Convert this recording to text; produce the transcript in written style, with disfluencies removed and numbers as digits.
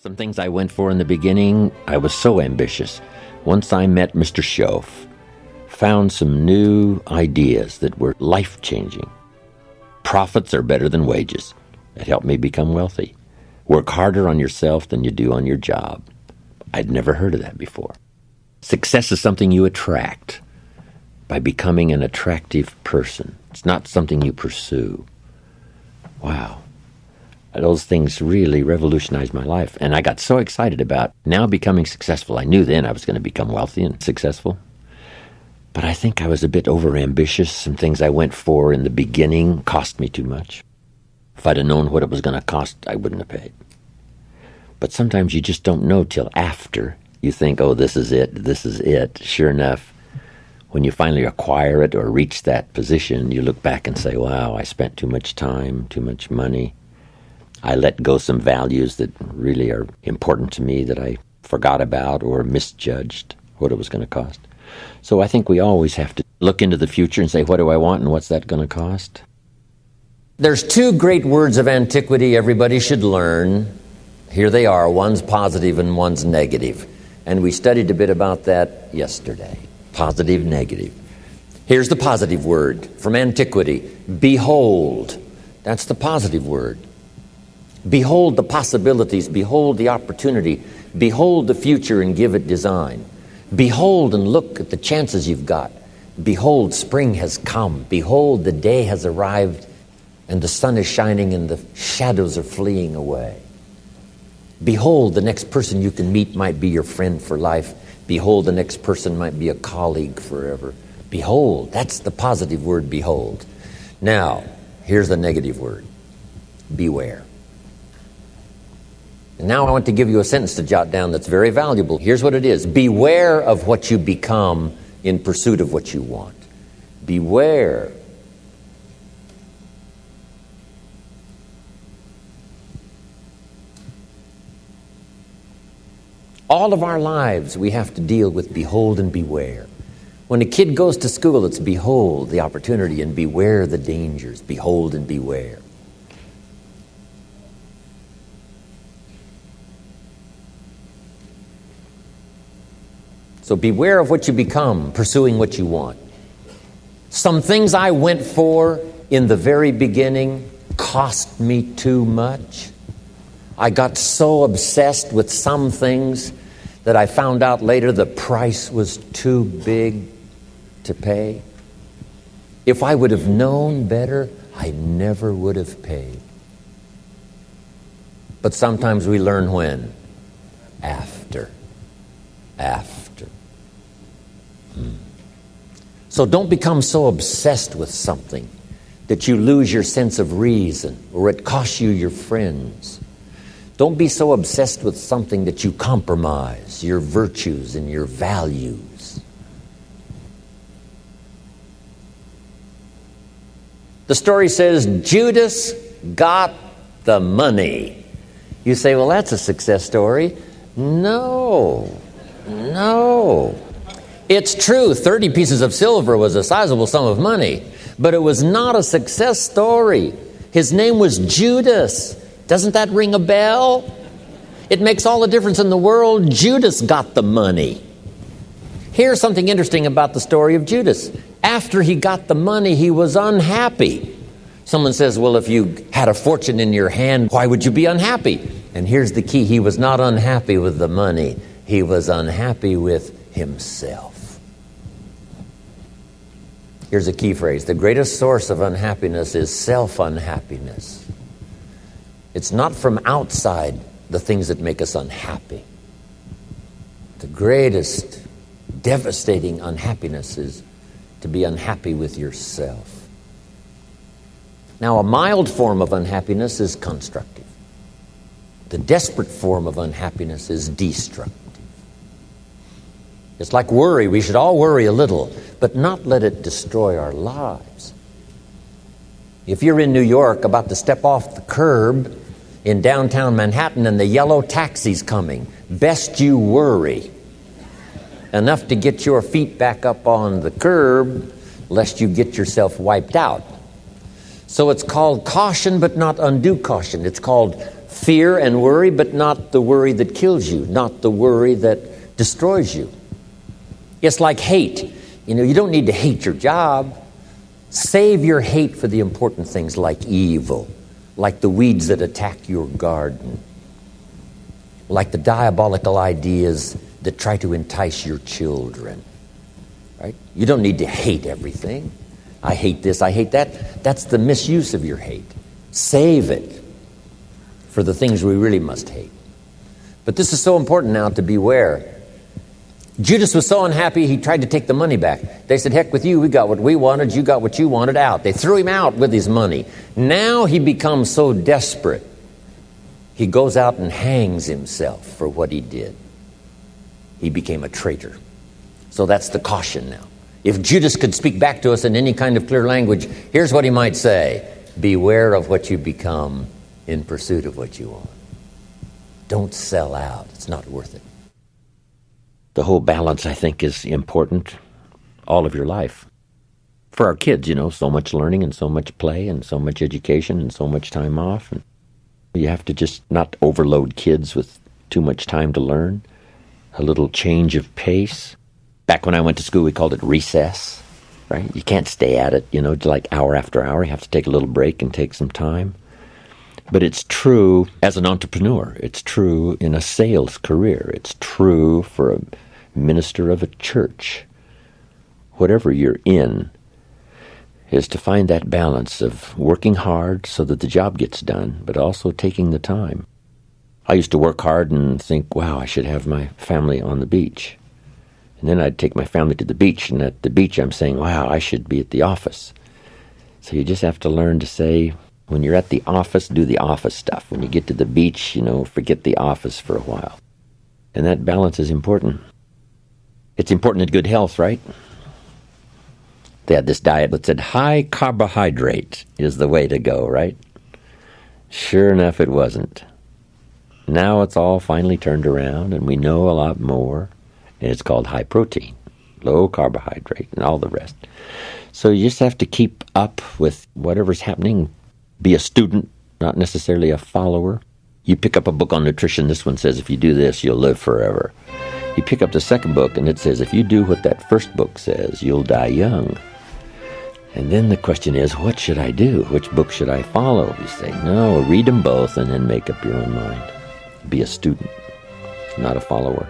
Some things I went for in the beginning, I was so ambitious. Once I met Mr. Schoaf, found some new ideas that were life-changing. Profits are better than wages. It helped me become wealthy. Work harder on yourself than you do on your job. I'd never heard of that before. Success is something you attract by becoming an attractive person. It's not something you pursue. Wow. Those things really revolutionized my life. And I got so excited about now becoming successful. I knew then I was going to become wealthy and successful. But I think I was a bit overambitious. Some things I went for in the beginning cost me too much. If I'd have known what it was going to cost, I wouldn't have paid. But sometimes you just don't know till after. You think, oh, this is it, this is it. Sure enough, when you finally acquire it or reach that position, you look back and say, wow, I spent too much time, too much money. I let go some values that really are important to me that I forgot about or misjudged what it was going to cost. So I think we always have to look into the future and say, what do I want and what's that going to cost? There's two great words of antiquity everybody should learn. Here they are. One's positive and one's negative. And we studied a bit about that yesterday. Positive, negative. Here's the positive word from antiquity. Behold. That's the positive word. Behold the possibilities, behold the opportunity, behold the future and give it design. Behold and look at the chances you've got. Behold, spring has come. Behold, the day has arrived and the sun is shining and the shadows are fleeing away. Behold, the next person you can meet might be your friend for life. Behold, the next person might be a colleague forever. Behold, that's the positive word, behold. Now, here's the negative word, beware. And now I want to give you a sentence to jot down that's very valuable. Here's what it is. Beware of what you become in pursuit of what you want. Beware. All of our lives we have to deal with behold and beware. When a kid goes to school, it's behold the opportunity and beware the dangers. Behold and beware. So beware of what you become, pursuing what you want. Some things I went for in the very beginning cost me too much. I got so obsessed with some things that I found out later the price was too big to pay. If I would have known better, I never would have paid. But sometimes we learn when? After. So don't become so obsessed with something that you lose your sense of reason or it costs you your friends. Don't be so obsessed with something that you compromise your virtues and your values. The story says Judas got the money. You say, well, that's a success story. No. It's true, 30 pieces of silver was a sizable sum of money, but it was not a success story. His name was Judas. Doesn't that ring a bell? It makes all the difference in the world. Judas got the money. Here's something interesting about the story of Judas. After he got the money, he was unhappy. Someone says, well, if you had a fortune in your hand, why would you be unhappy? And here's the key. He was not unhappy with the money. He was unhappy with himself. Here's a key phrase. The greatest source of unhappiness is self-unhappiness. It's not from outside the things that make us unhappy. The greatest devastating unhappiness is to be unhappy with yourself. Now, a mild form of unhappiness is constructive. The desperate form of unhappiness is destructive. It's like worry. We should all worry a little, but not let it destroy our lives. If you're in New York about to step off the curb in downtown Manhattan and the yellow taxi's coming, best you worry enough to get your feet back up on the curb lest you get yourself wiped out. So it's called caution but not undue caution. It's called Fear and worry, but not the worry that kills you, not the worry that destroys you. It's like hate. You don't need to hate your job. Save your hate for the important things like evil, like the weeds that attack your garden, like the diabolical ideas that try to entice your children. Right? You don't need to hate everything. I hate this, I hate that. That's the misuse of your hate. Save it for the things we really must hate. But this is so important now to beware. Judas was so unhappy, he tried to take the money back. They said, heck with you, we got what we wanted, you got what you wanted, out. They threw him out with his money. Now he becomes so desperate, he goes out and hangs himself for what he did. He became a traitor. So that's the caution now. If Judas could speak back to us in any kind of clear language, here's what he might say. Beware of what you become in pursuit of what you want. Don't sell out. It's not worth it. The whole balance, I think, is important all of your life. For our kids, so much learning and so much play and so much education and so much time off. And you have to just not overload kids with too much time to learn. A little change of pace. Back when I went to school, we called it recess, right? You can't stay at it, like hour after hour. You have to take a little break and take some time. But it's true as an entrepreneur. It's true in a sales career. It's true for a minister of a church. Whatever you're in is to find that balance of working hard so that the job gets done, but also taking the time. I used to work hard and think, wow, I should have my family on the beach. And then I'd take my family to the beach, and at the beach I'm saying, wow, I should be at the office. So you just have to learn to say, when you're at the office, do the office stuff. When you get to the beach, forget the office for a while. And that balance is important. It's important in good health, right? They had this diet that said high carbohydrate is the way to go, right? Sure enough, it wasn't. Now it's all finally turned around, and we know a lot more. And it's called high protein, low carbohydrate, and all the rest. So you just have to keep up with whatever's happening. Be a student, not necessarily a follower. You pick up a book on nutrition. This one says, if you do this, you'll live forever. You pick up the second book, and it says, if you do what that first book says, you'll die young. And then the question is, what should I do? Which book should I follow? You say, no, read them both and then make up your own mind. Be a student, not a follower.